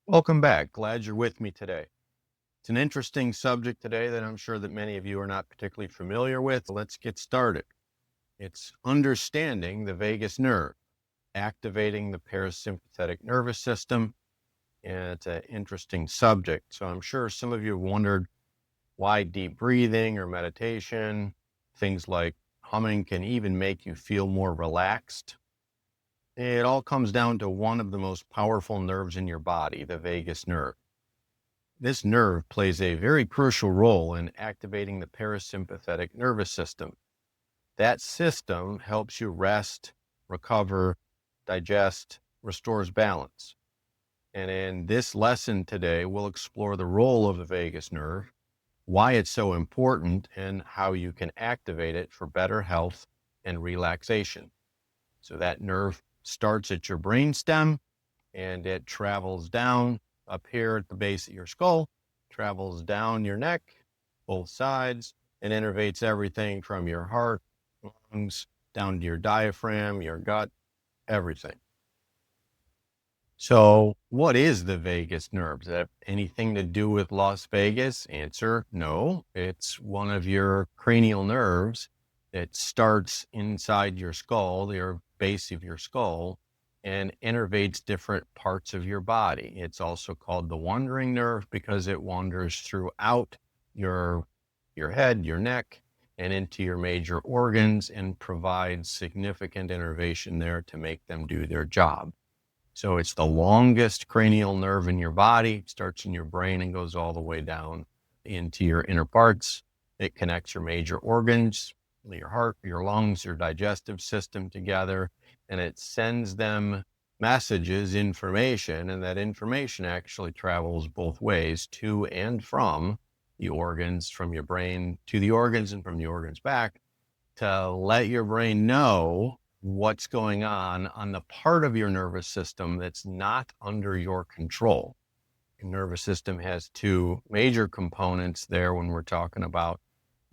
Welcome back. Glad you're with me today. It's an interesting subject today that I'm sure that many of you are not particularly familiar with. Let's get started. It's understanding the vagus nerve, activating the parasympathetic nervous system. And it's an interesting subject. So I'm sure some of you have wondered why deep breathing or meditation, things like humming can even make you feel more relaxed. It all comes down to one of the most powerful nerves in your body, the vagus nerve. This nerve plays a very crucial role in activating the parasympathetic nervous system. That system helps you rest, recover, digest, restores balance. And in this lesson today, we'll explore the role of the vagus nerve, why it's so important, and how you can activate it for better health and relaxation. So that nerve starts at your brainstem and it travels down up here at the base of your skull, travels down your neck, both sides, and innervates everything from your heart, lungs, down to your diaphragm, your gut, everything. So, what is the vagus nerve? Does that have anything to do with Las Vegas? Answer, no. It's one of your cranial nerves that starts inside your skull, the base of your skull, and innervates different parts of your body. It's also called the wandering nerve because it wanders throughout your head, your neck, and into your major organs and provides significant innervation there to make them do their job. So it's the longest cranial nerve in your body. It starts in your brain and goes all the way down into your inner parts. It connects your major organs, your heart, your lungs, your digestive system together, and it sends them messages, information, and that information actually travels both ways to and from the organs, from your brain to the organs and from the organs back, to let your brain know what's going on the part of your nervous system that's not under your control. Your nervous system has two major components there when we're talking about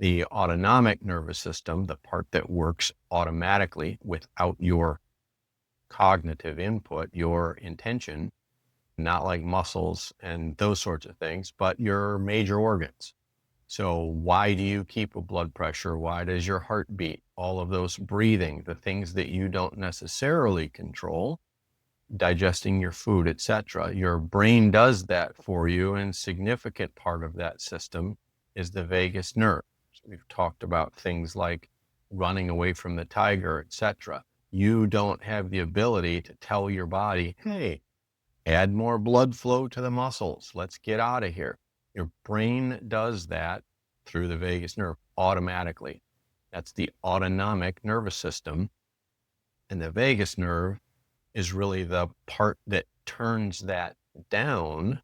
the autonomic nervous system, the part that works automatically without your cognitive input, your intention, not like muscles and those sorts of things, but your major organs. So why do you keep a blood pressure? Why does your heart beat? All of those breathing, the things that you don't necessarily control, digesting your food, etc. Your brain does that for you, and significant part of that system is the vagus nerve. So we've talked about things like running away from the tiger, etc. You don't have the ability to tell your body, hey, add more blood flow to the muscles. Let's get out of here. Your brain does that through the vagus nerve automatically. That's the autonomic nervous system. And the vagus nerve is really the part that turns that down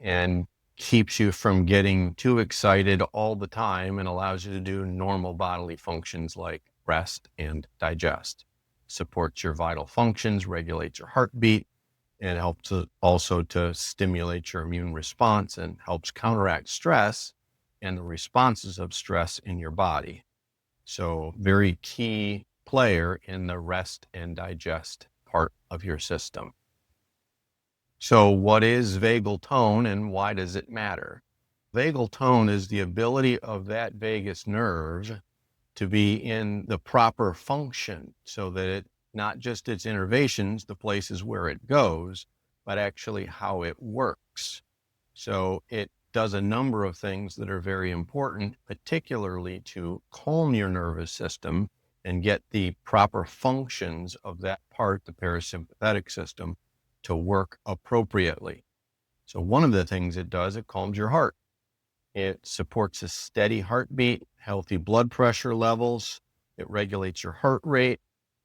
and keeps you from getting too excited all the time and allows you to do normal bodily functions like rest and digest. Supports your vital functions, regulates your heartbeat, and helps also to stimulate your immune response and helps counteract stress and the responses of stress in your body. So very key player in the rest and digest part of your system. So what is vagal tone and why does it matter? Vagal tone is the ability of that vagus nerve to be in the proper function so that it not just its innervations, the places where it goes, but actually how it works. So it does a number of things that are very important, particularly to calm your nervous system and get the proper functions of that part, the parasympathetic system, to work appropriately. So one of the things it does, it calms your heart. It supports a steady heartbeat, healthy blood pressure levels. It regulates your heart rate,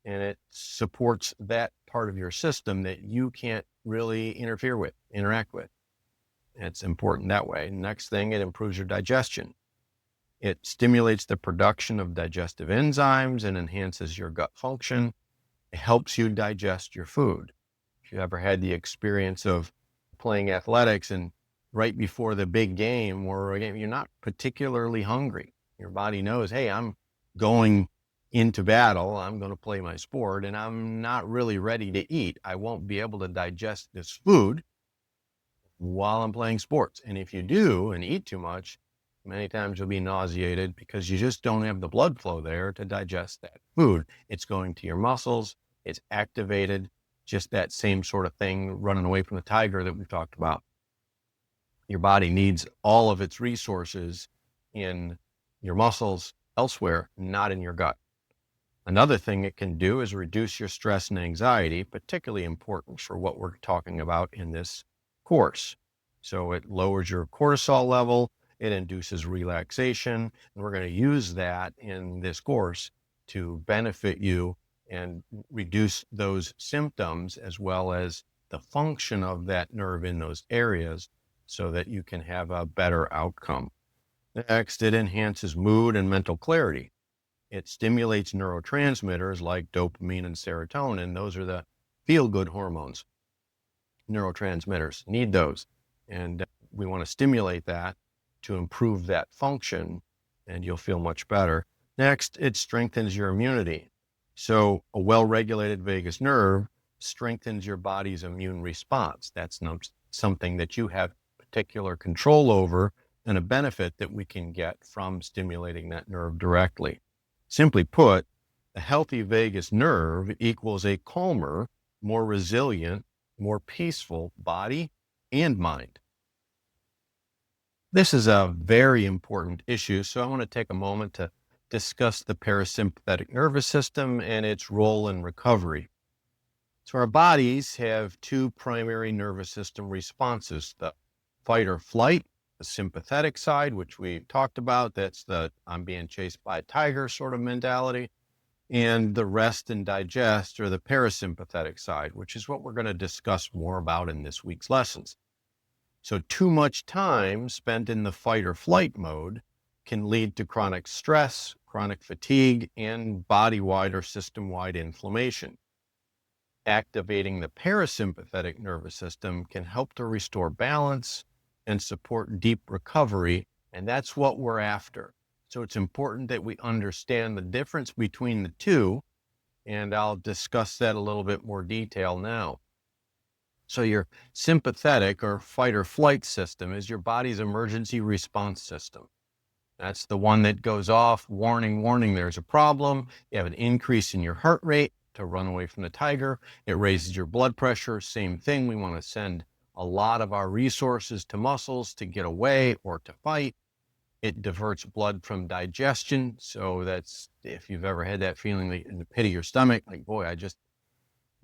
and it supports that part of your system that you can't really interact with. It's important that way. Next thing, it improves your digestion. It stimulates the production of digestive enzymes and enhances your gut function. It helps you digest your food. If you ever had the experience of playing athletics and right before the big game or a game, you're not particularly hungry. Your body knows, hey, I'm going into battle. I'm going to play my sport and I'm not really ready to eat. I won't be able to digest this food. while I'm playing sports. And if you do and eat too much, many times you'll be nauseated because you just don't have the blood flow there to digest that food. It's going to your muscles, it's activated, just that same sort of thing running away from the tiger that we've talked about. Your body needs all of its resources in your muscles elsewhere, not in your gut. Another thing it can do is reduce your stress and anxiety, particularly important for what we're talking about in this course. So it lowers your cortisol level, it induces relaxation, and we're going to use that in this course to benefit you and reduce those symptoms as well as the function of that nerve in those areas so that you can have a better outcome. Next, it enhances mood and mental clarity. It stimulates neurotransmitters like dopamine and serotonin. Those are the feel-good hormones, neurotransmitters. Need those. And we want to stimulate that to improve that function, and you'll feel much better. Next, it strengthens your immunity. So a well-regulated vagus nerve strengthens your body's immune response. That's something that you have particular control over and a benefit that we can get from stimulating that nerve directly. Simply put, a healthy vagus nerve equals a calmer, more resilient, more peaceful body and mind. This is a very important issue, so I want to take a moment to discuss the parasympathetic nervous system and its role in recovery. So our bodies have two primary nervous system responses, the fight or flight, the sympathetic side, which we talked about. That's the I'm being chased by a tiger sort of mentality. And the rest and digest, or the parasympathetic side, which is what we're going to discuss more about in this week's lessons. So too much time spent in the fight or flight mode can lead to chronic stress, chronic fatigue, and body-wide or system-wide inflammation. Activating the parasympathetic nervous system can help to restore balance and support deep recovery, and that's what we're after. So it's important that we understand the difference between the two, and I'll discuss that a little bit more detail now. So your sympathetic or fight or flight system is your body's emergency response system. That's the one that goes off, warning, warning, there's a problem. You have an increase in your heart rate to run away from the tiger. It raises your blood pressure, same thing. We want to send a lot of our resources to muscles to get away or to fight. It diverts blood from digestion. So that's, if you've ever had that feeling in the pit of your stomach, like, boy, I just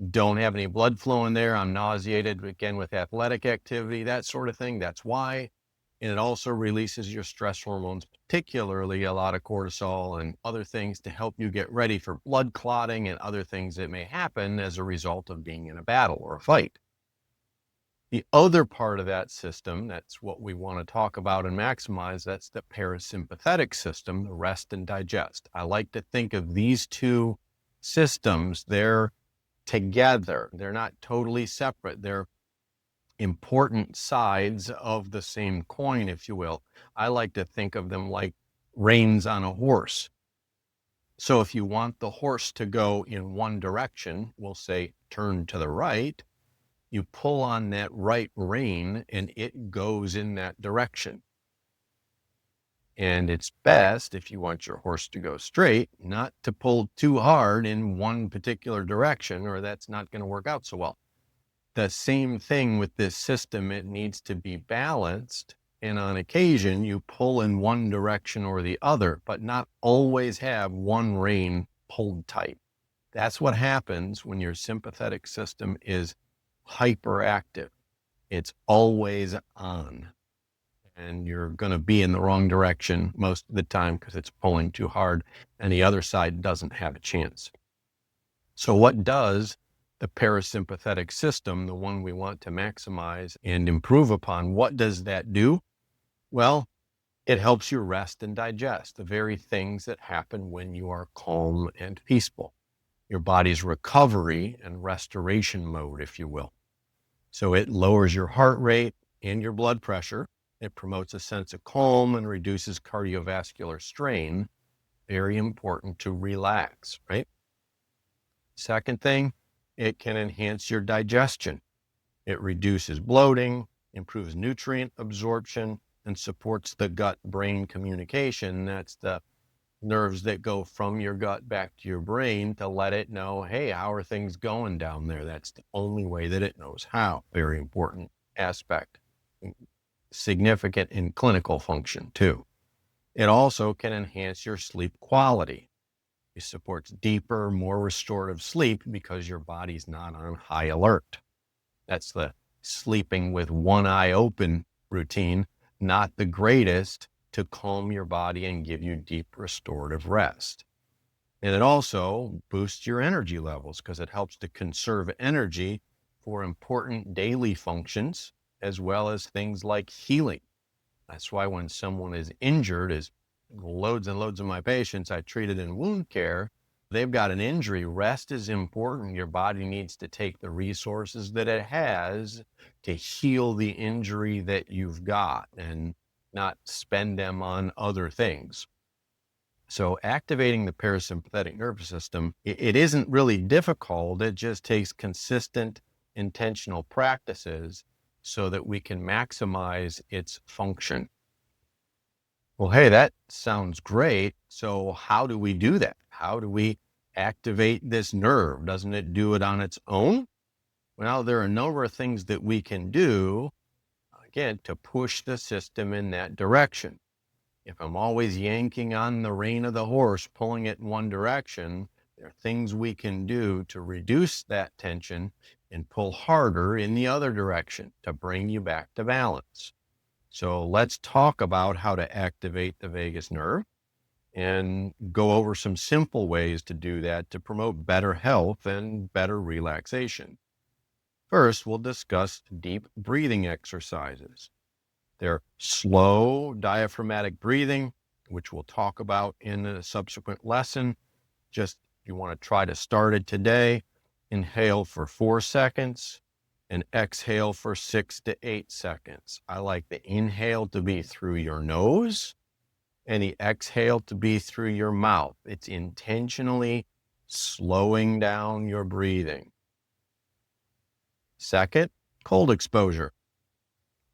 don't have any blood flow in there. I'm nauseated again with athletic activity, that sort of thing. That's why. And it also releases your stress hormones, particularly a lot of cortisol and other things to help you get ready for blood clotting and other things that may happen as a result of being in a battle or a fight. The other part of that system, that's what we want to talk about and maximize, that's the parasympathetic system, the rest and digest. I like to think of these two systems, they're together. They're not totally separate. They're important sides of the same coin, if you will. I like to think of them like reins on a horse. So if you want the horse to go in one direction, we'll say turn to the right, you pull on that right rein and it goes in that direction. And it's best, if you want your horse to go straight, not to pull too hard in one particular direction, or that's not going to work out so well. The same thing with this system, it needs to be balanced. And on occasion, you pull in one direction or the other, but not always have one rein pulled tight. That's what happens when your sympathetic system is hyperactive. It's always on. And you're going to be in the wrong direction most of the time because it's pulling too hard and the other side doesn't have a chance. So what does the parasympathetic system, the one we want to maximize and improve upon, what does that do? Well, it helps you rest and digest, the very things that happen when you are calm and peaceful. Your body's recovery and restoration mode, if you will. So it lowers your heart rate and your blood pressure. It promotes a sense of calm and reduces cardiovascular strain. Very important to relax, right? Second thing, it can enhance your digestion. It reduces bloating, improves nutrient absorption, and supports the gut-brain communication. That's the nerves that go from your gut back to your brain to let it know, hey, how are things going down there? That's the only way that it knows how. Very important aspect, significant in clinical function too. It also can enhance your sleep quality. It supports deeper, more restorative sleep because your body's not on high alert. That's the sleeping with one eye open routine, not the greatest to calm your body and give you deep restorative rest. And it also boosts your energy levels because it helps to conserve energy for important daily functions, as well as things like healing. That's why when someone is injured, as loads and loads of my patients I treated in wound care, they've got an injury. Rest is important. Your body needs to take the resources that it has to heal the injury that you've got and not spend them on other things. So activating the parasympathetic nervous system, it isn't really difficult. It just takes consistent, intentional practices so that we can maximize its function. Well, hey, that sounds great. So how do we do that? How do we activate this nerve? Doesn't it do it on its own? Well, there are a number of things that we can do, again, to push the system in that direction. If I'm always yanking on the rein of the horse, pulling it in one direction, there are things we can do to reduce that tension and pull harder in the other direction to bring you back to balance. So let's talk about how to activate the vagus nerve and go over some simple ways to do that to promote better health and better relaxation. First, we'll discuss deep breathing exercises. They're slow diaphragmatic breathing, which we'll talk about in a subsequent lesson. Just if you want to try to start it today, inhale for 4 seconds and exhale for 6 to 8 seconds. I like the inhale to be through your nose and the exhale to be through your mouth. It's intentionally slowing down your breathing. Second, cold exposure.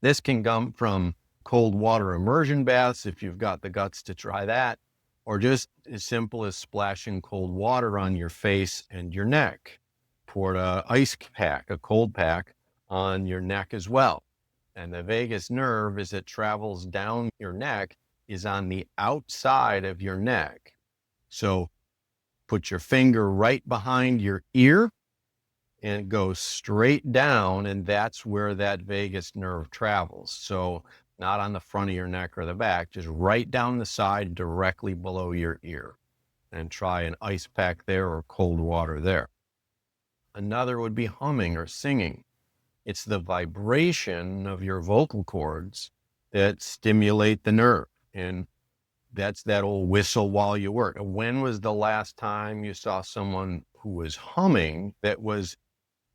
This can come from cold water immersion baths if you've got the guts to try that, or just as simple as splashing cold water on your face and your neck. Pour an ice pack, a cold pack, on your neck as well. And the vagus nerve, as it travels down your neck, is on the outside of your neck. So put your finger right behind your ear and it goes straight down, and that's where that vagus nerve travels. So not on the front of your neck or the back, just right down the side directly below your ear. And try an ice pack there or cold water there. Another would be humming or singing. It's the vibration of your vocal cords that stimulate the nerve. And that's that old whistle while you work. When was the last time you saw someone who was humming that was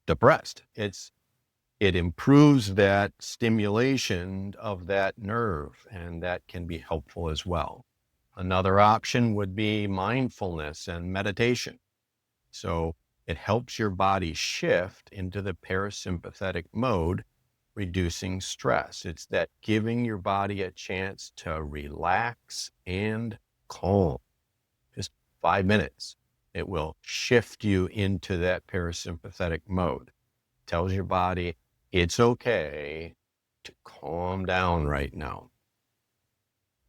depressed? It improves that stimulation of that nerve, and that can be helpful as well. Another option would be mindfulness and meditation. So it helps your body shift into the parasympathetic mode, reducing stress. It's that giving your body a chance to relax and calm. Just 5 minutes. It will shift you into that parasympathetic mode. Tells your body it's okay to calm down right now.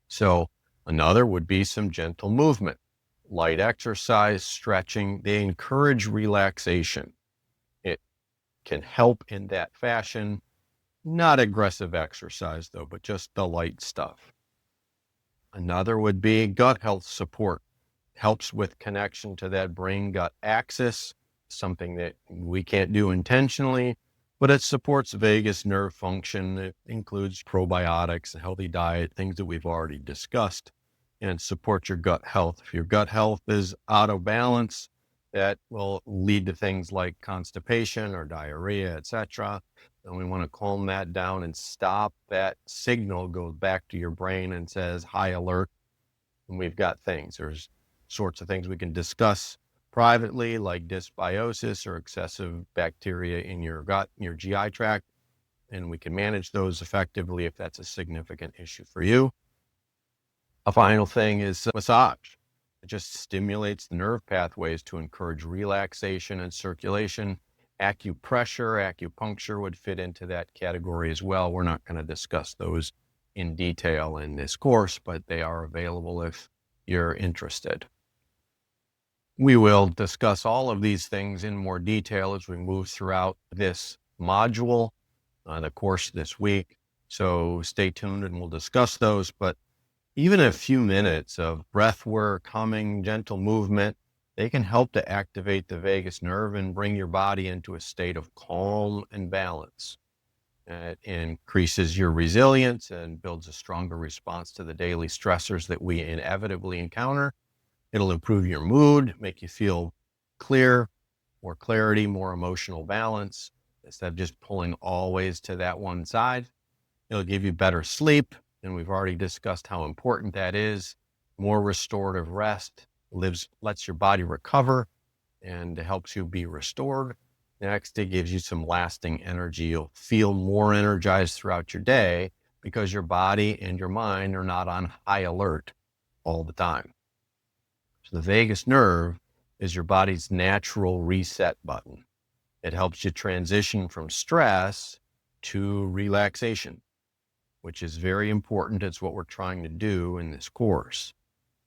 So another would be some gentle movement, light exercise, stretching. They encourage relaxation. It can help in that fashion. Not aggressive exercise though, but just the light stuff. Another would be gut health support. Helps with connection to that brain-gut axis, something that we can't do intentionally, but it supports vagus nerve function. It includes probiotics, a healthy diet, things that we've already discussed, and support your gut health. If your gut health is out of balance, that will lead to things like constipation or diarrhea, etc. And we want to calm that down and stop that signal goes back to your brain and says high alert. And we've got things. There's sorts of things we can discuss privately, like dysbiosis or excessive bacteria in your gut, your GI tract. and we can manage those effectively if that's a significant issue for you. A final thing is massage. It just stimulates the nerve pathways to encourage relaxation and circulation. Acupressure, acupuncture would fit into that category as well. We're not going to discuss those in detail in this course, but they are available if you're interested. We will discuss all of these things in more detail as we move throughout this module, the course this week. So stay tuned and we'll discuss those. But even a few minutes of breath work, humming, gentle movement, they can help to activate the vagus nerve and bring your body into a state of calm and balance. It increases your resilience and builds a stronger response to the daily stressors that we inevitably encounter. It'll improve your mood, make you feel clear, more clarity, more emotional balance, instead of just pulling always to that one side. It'll give you better sleep, and we've already discussed how important that is. More restorative rest lets your body recover and helps you be restored. Next, it gives you some lasting energy. You'll feel more energized throughout your day because your body and your mind are not on high alert all the time. So the vagus nerve is your body's natural reset button. It helps you transition from stress to relaxation, which is very important. It's what we're trying to do in this course.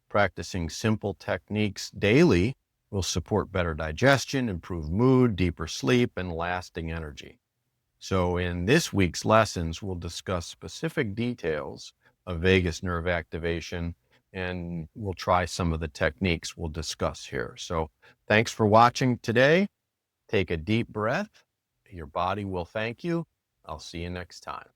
Practicing simple techniques daily will support better digestion, improve mood, deeper sleep, and lasting energy. So in this week's lessons, we'll discuss specific details of vagus nerve activation, and we'll try some of the techniques we'll discuss here. So thanks for watching today. Take a deep breath. Your body will thank you. I'll see you next time.